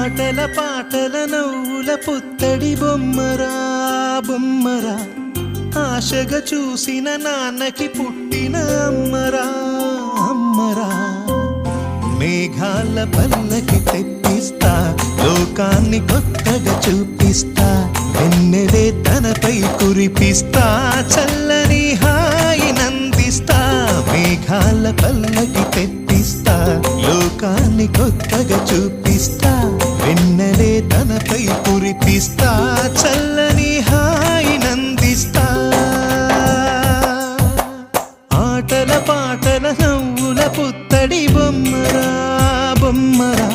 ఆటల పాటల నవ్వుల పుత్తడి బొమ్మరా బొమ్మరా, ఆశగా చూసిన నాన్నకి పుట్టిన అమ్మరా అమ్మరా. మేఘాల పల్లకి తెప్పిస్తా, లోకాన్ని కొత్తగా చూపిస్తా, వెన్నెలే తనపై కురిపిస్తా, చల్లని హాయి నందిస్తా. మేఘాల పల్లకి తెప్పిస్తా, లోకాన్ని కొత్తగా చూపిస్తా, వెన్నెలే తనపై కురిపిస్తా, చల్లని హాయి నందిస్తా. ఆటల పాటల నవ్వుల పుత్తడి బొమ్మరా బొమ్మరా,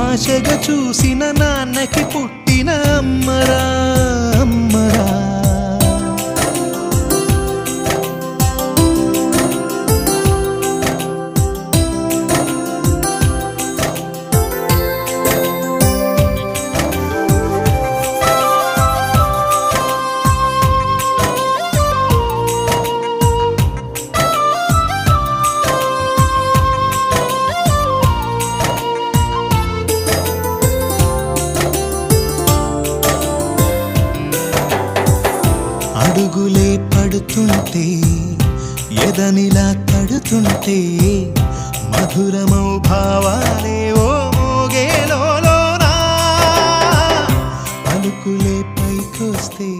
ఆశగా చూసిన నాన్నకి పుట్టిన అమ్మరా అమ్మరా. అడుగులే పడుతుంటే, ఎదనిలా తడుతుంటే, మధురమౌ భావాలే ఓ మోగేలోనా, పలుకులే పైకొస్తే